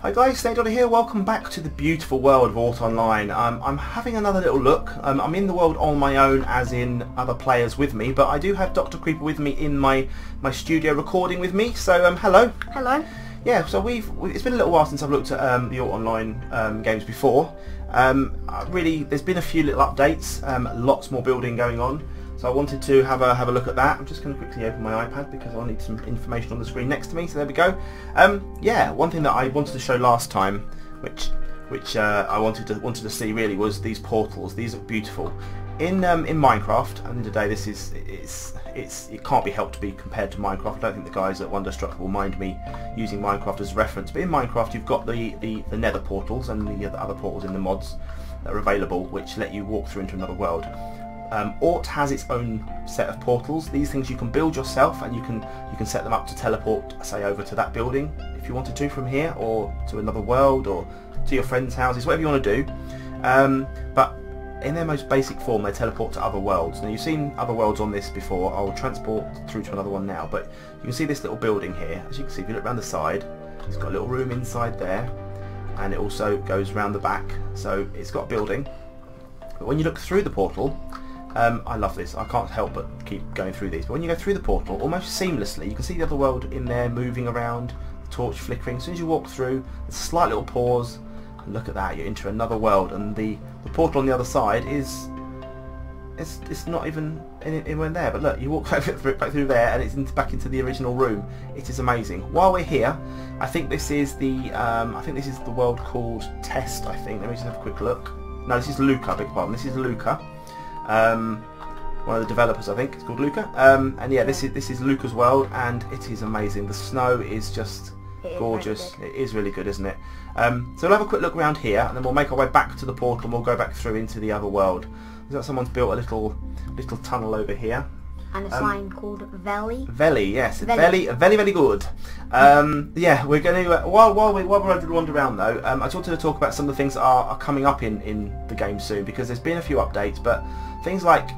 Hi guys, SnakeDoctor here. Welcome back to the beautiful world of Oort Online. I'm having another little look. I'm in the world on my own, as in other players with me, but I do have DoctorCr33pr with me in my studio recording with me. So hello. Hello. Yeah, so it's been a little while since I've looked at the Oort Online games before. Really, there's been a few little updates, lots more building going on. So I wanted to have a look at that. I'm just going to quickly open my iPad because I need some information on the screen next to me. So there we go. Yeah, one thing that I wanted to show last time, which I wanted to see really, was these portals. These are beautiful. In Minecraft, at the end of the day, it can't be helped to be compared to Minecraft. I don't think the guys at Wonderstruck will mind me using Minecraft as a reference. But in Minecraft, you've got the Nether portals and the other portals in the mods that are available, which let you walk through into another world. Oort has its own set of portals. These things you can build yourself, and you can set them up to teleport, say, over to that building if you wanted to from here, or to another world, or to your friends' houses, whatever you want to do. But in their most basic form, they teleport to other worlds. Now, you've seen other worlds on this before. I'll transport through to another one now, but you can see this little building here. As you can see, if you look around the side, it's got a little room inside there, and it also goes round the back, so it's got a building. But when you look through the portal, I love this. I can't help but keep going through these. But when you go through the portal, almost seamlessly, you can see the other world in there moving around, the torch flickering. As soon as you walk through, there's a slight little pause, and look at that, you're into another world. And the portal on the other side it's not even anywhere there. But look, you walk back through there, and it's back into the original room. It is amazing. While we're here, I think this is the world called Test. I think. Let me just have a quick look. No, this is Luca. Beg your pardon. This is Luca. One of the developers, I think. It's called Luca. And yeah, this is Luca's world, and it is amazing. The snow is just gorgeous. It is really good, isn't it? So we'll have a quick look around here, and then we'll make our way back to the portal, and we'll go back through into the other world. Looks like someone's built a little tunnel over here. And a sign called Veli. Veli, yes. Veli, very good. Yeah, we're going to while we're wander around though. I just wanted to talk about some of the things that are coming up in the game soon, because there's been a few updates, but things like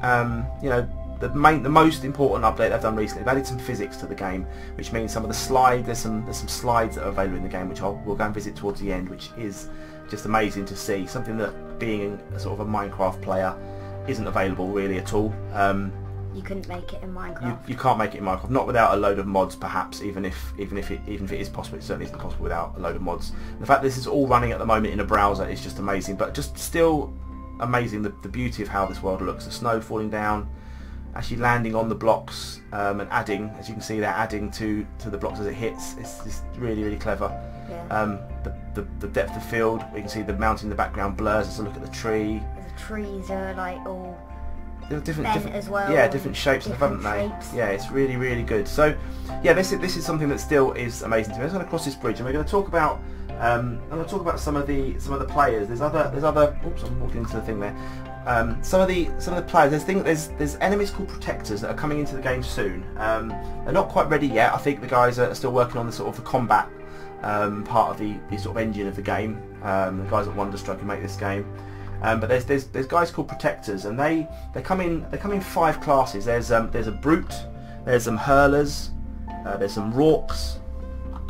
you know, the most important update they've done recently, they've added some physics to the game, which means some of the slides, there's some slides that are available in the game, which we'll go and visit towards the end, which is just amazing to see. Something that, being a sort of a Minecraft player, isn't available really at all. You couldn't make it in Minecraft. You can't make it in Minecraft, not without a load of mods, perhaps. Even if it is possible, it certainly isn't possible without a load of mods. And the fact that this is all running at the moment in a browser is just amazing. But just still amazing, the beauty of how this world looks. The snow falling down, actually landing on the blocks, and adding, as you can see, they're adding to the blocks as it hits. It's just really clever. Yeah. The depth of field, we can see the mountain in the background blurs as I look at the tree. The trees are like all different as well. Yeah, different shapes, haven't they? Shapes. Yeah, it's really good. So yeah, this is something that still is amazing to me. I'm going to cross this bridge, and we're going to talk about some of the players. There's other. Oops, I'm walking into the thing there. Some of the players. There's enemies called protectors that are coming into the game soon. They're not quite ready yet. I think the guys are still working on the sort of the combat part of the sort of engine of the game. The guys at Wonderstruck who make this game. But there's guys called protectors, and they come in 5 classes. There's a brute, there's some hurlers, there's some rorks,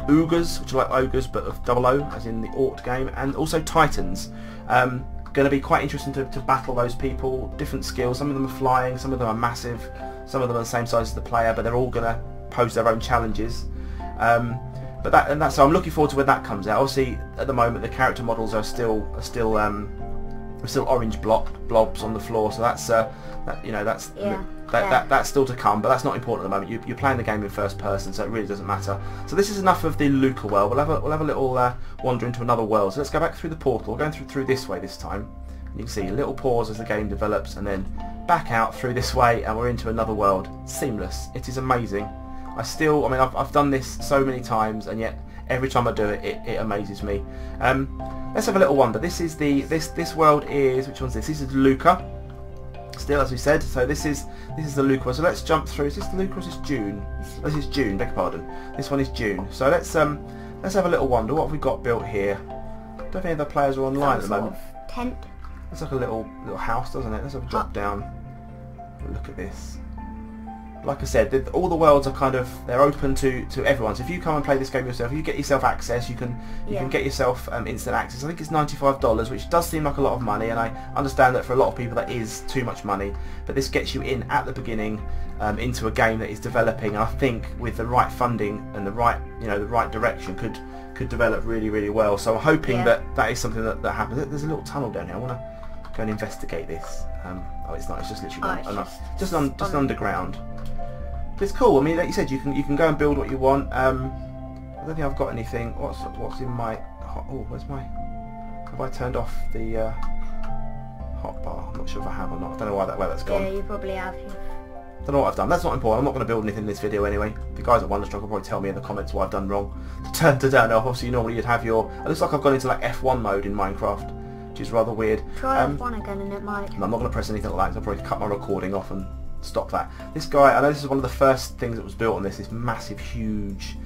ogres, which are like ogres but of double O, as in the Oort game, and also titans. Going to be quite interesting to battle those people. Different skills. Some of them are flying, some of them are massive, some of them are the same size as the player, but they're all going to pose their own challenges. So I'm looking forward to when that comes out. Obviously, at the moment, the character models are still orange blobs on the floor, so that's that's still to come, but that's not important at the moment. You're playing the game in first person, so it really doesn't matter. So this is enough of the Luca world. We'll have a little wander into another world. So let's go back through the portal. We're going through this way this time. And you can see a little pause as the game develops, and then back out through this way, and we're into another world. Seamless. It is amazing. I've done this so many times, and yet every time I do it, it amazes me. Let's have a little wander. This world is, which one's this? This is Luca. Still, as we said, so this is the Luca. So let's jump through. Is this the Luca or is this June? Oh, this is June. Beg your pardon. This one is June. So let's have a little wander. What have we got built here? I don't think any other players are online at the moment. Tent. It's like a little house, doesn't it? Let's have a drop down. Look at this. like I said, all the worlds are kind of, they're open to everyone. So if you come and play this game yourself, you get yourself access, you can get yourself instant access. I think it's $95, which does seem like a lot of money, and I understand that for a lot of people that is too much money, but this gets you in at the beginning into a game that is developing, and I think with the right funding and the right, the right direction could develop really, really well. So I'm hoping that is something that happens. There's a little tunnel down here. I want to go and investigate this. Oh, it's not. It's just literally just underground. But it's cool. I mean, like you said, you can go and build what you want. I don't think I've got anything. What's in my? Oh, where's my? Have I turned off the hotbar? I'm not sure if I have or not. I don't know where that's gone. Yeah, you probably have. Don't know what I've done. That's not important. I'm not going to build anything in this video anyway. The guys at Wonderstruck will probably tell me in the comments what I've done wrong to turn off. Obviously, normally you'd have your. It looks like I've gone into like F1 mode in Minecraft, which is rather weird. Try F1 again and it might. No, I'm not going to press anything like that. I'll probably cut my recording off and stop that. This guy, I know this is one of the first things that was built on this massive, huge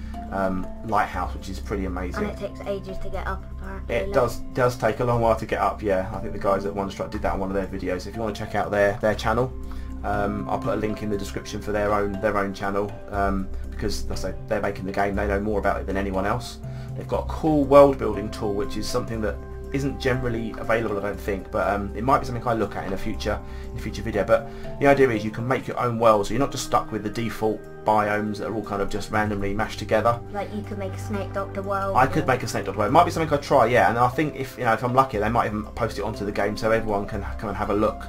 lighthouse, which is pretty amazing. And it takes ages to get up, apparently. It does take a long while to get up. Yeah, I think the guys at Wonderstruck did that on one of their videos. If you want to check out their channel. I'll put a link in the description for their own channel, because they're making the game. They know more about it than anyone else. They've got a cool world building tool, which is something that isn't generally available, I don't think, but it might be something I look at in a future video. But the idea is you can make your own world, so you're not just stuck with the default biomes that are all kind of just randomly mashed together. Like you could make a Snake Doctor world. I could make a Snake Doctor world. It might be something I'd try, yeah. And I think if I'm lucky, they might even post it onto the game so everyone can come and have a look.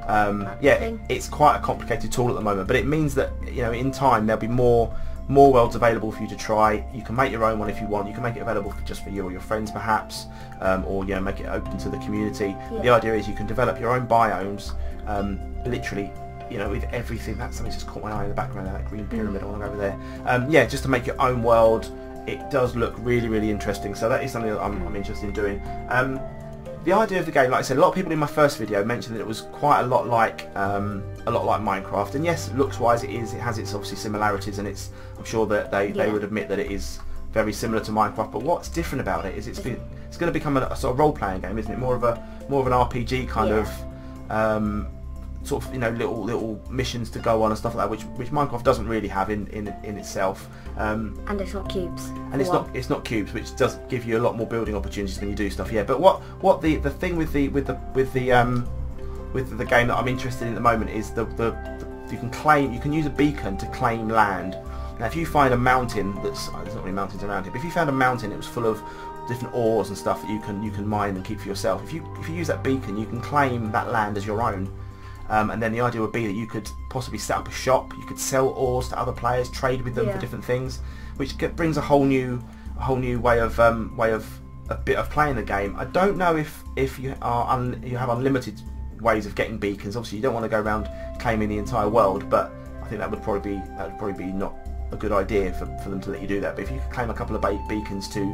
It's quite a complicated tool at the moment, but it means that in time there'll be more worlds available for you to try. You can make your own one if you want. You can make it available just for you or your friends perhaps, or make it open to the community. The idea is you can develop your own biomes, literally, with everything. That's something just caught my eye in the background, that green pyramid all over there. Just to make your own world. It does look really, really interesting, so that is something that I'm interested in doing. The idea of the game, like I said, a lot of people in my first video mentioned that it was quite a lot like Minecraft, and yes, looks-wise it has its obviously similarities, and I'm sure that they would admit that it is very similar to Minecraft. But what's different about it is it's going to become a sort of role-playing game, isn't it? More of an RPG kind of sort of little missions to go on and stuff like that, which Minecraft doesn't really have in itself. And it's not cubes. And it's not cubes, which does give you a lot more building opportunities when you do stuff. Yeah, but what the thing with the game that I'm interested in at the moment is you can use a beacon to claim land. Now, if you find a mountain there's not really mountains around here, but if you found a mountain that was full of different ores and stuff that you can mine and keep for yourself, if you use that beacon, you can claim that land as your own. And then the idea would be that you could possibly set up a shop. You could sell ores to other players, trade with them for different things, which brings a whole new way of playing the game. I don't know if you have unlimited ways of getting beacons. Obviously, you don't want to go around claiming the entire world, but I think that would probably be not a good idea for them to let you do that. But if you could claim a couple of beacons to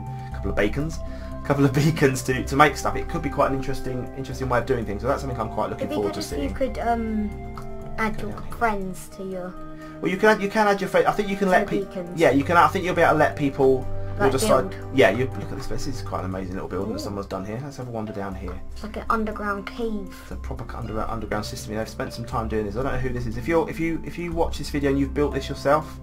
make stuff, it could be quite an interesting way of doing things. So that's something I'm quite looking forward to seeing. You could add your friends to your. Well, you can add your friends. I think you can let people. Yeah, you can. I think you'll be able to let people. Like build. Yeah, you look at this. This is quite an amazing little building that someone's done here. Let's have a wander down here. It's like an underground cave. It's a proper underground system. They've spent some time doing this. I don't know who this is. If you watch this video and you've built this yourself,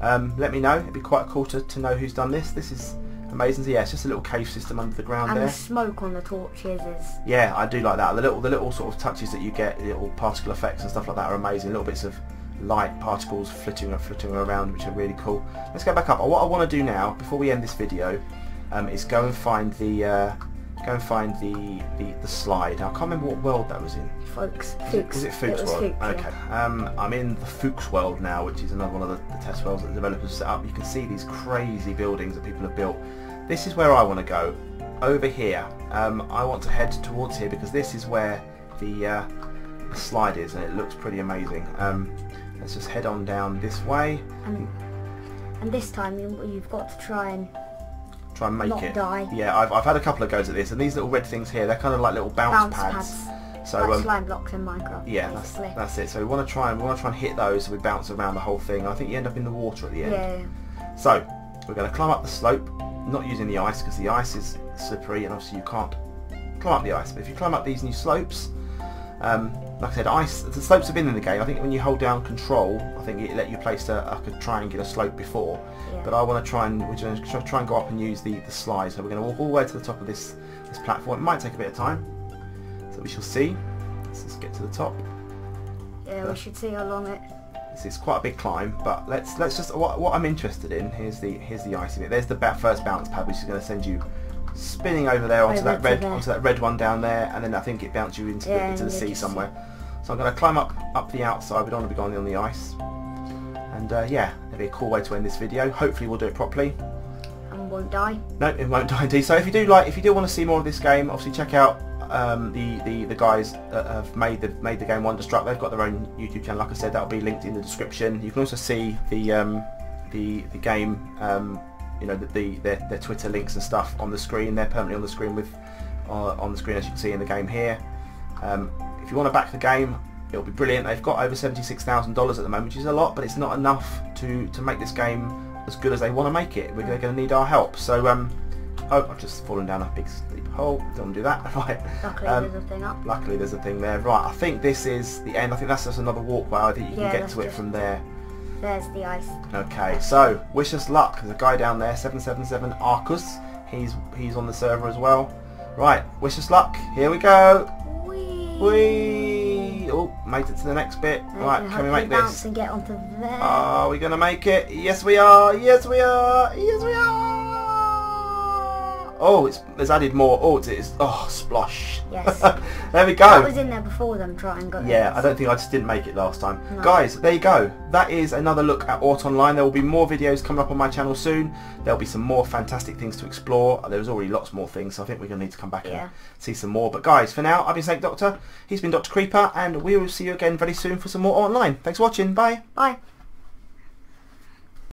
let me know. It'd be quite cool to know who's done this. This is amazing. So yeah, it's just a little cave system under the ground there. And the smoke on the torches is. Yeah, I do like that. The little sort of touches that you get, the little particle effects and stuff like that are amazing. Little bits of light particles flitting around, which are really cool. Let's go back up. What I want to do now, before we end this video, is go and find the slide. Now, I can't remember what world that was in. Fuchs. Was it Fuchs world? Fuchs, okay. Yeah. I'm in the Fuchs world now, which is another one of the test worlds that the developers set up. You can see these crazy buildings that people have built. This is where I want to go. Over here. I want to head towards here because this is where the slide is, and it looks pretty amazing. Let's just head on down this way. And this time you've got to try and make not it. Die. Yeah, I've had a couple of goes at this, and these little red things here, they're kind of like little bounce pads. So like slime blocks in Minecraft. Yeah, that's it. So we want to try and hit those, so we bounce around the whole thing. I think you end up in the water at the end. Yeah. So we're going to climb up the slope, not using the ice because the ice is slippery, and obviously you can't climb up the ice. But if you climb up these new slopes, Like I said, the slopes have been in the game. I think when you hold down control, I think it let you place a triangular slope before. Yeah. But I want to try and try and go up and use the slide. So we're going to walk all the way to the top of this platform. It might take a bit of time, so we shall see. Let's just get to the top. Yeah, we should see how long it. It's quite a big climb, but let's just what I'm interested in. Here's the icy bit. There's the first bounce pad, which is going to send you spinning over there onto that red one down there, and then I think it bounces you into the sea somewhere. So I'm going to climb up the outside. We don't want to be going on the ice. And yeah, that'd be a cool way to end this video. Hopefully we'll do it properly. And won't die. No, it won't die indeed. So if you do want to see more of this game, obviously check out the guys that have made the game Wonderstruck. They've got their own YouTube channel. Like I said, that'll be linked in the description. You can also see the game, you know, their Twitter links and stuff on the screen. They're permanently on the screen as you can see in the game here. If you want to back the game, it'll be brilliant. They've got over $76,000 at the moment, which is a lot, but it's not enough to make this game as good as they want to make it. They're going to need our help. So oh, I've just fallen down a big steep hole. Don't want to do that. Right. Luckily there's a thing up. Luckily there's a thing there. Right, I think this is the end. I think that's just another walkway. I think you can get to it from there. There's the ice. Okay, so wish us luck. There's a guy down there, 777 Arcus. He's on the server as well. Right, wish us luck. Here we go. Whee! Oh, made it to the next bit. Right, can we make this? And get onto there. Are we going to make it? Yes we are! Yes we are! Yes we are! Oh, it's added more. Oh, it's splosh. Yes. There we go. That was in there before them triangles. Yeah, I don't think I just didn't make it last time. No. Guys, there you go. That is another look at Oort Online. There will be more videos coming up on my channel soon. There'll be some more fantastic things to explore. There's already lots more things, so I think we're going to need to come back and see some more. But guys, for now, I've been Snake Doctor. He's been Dr. Creeper, and we will see you again very soon for some more Online. Thanks for watching. Bye. Bye.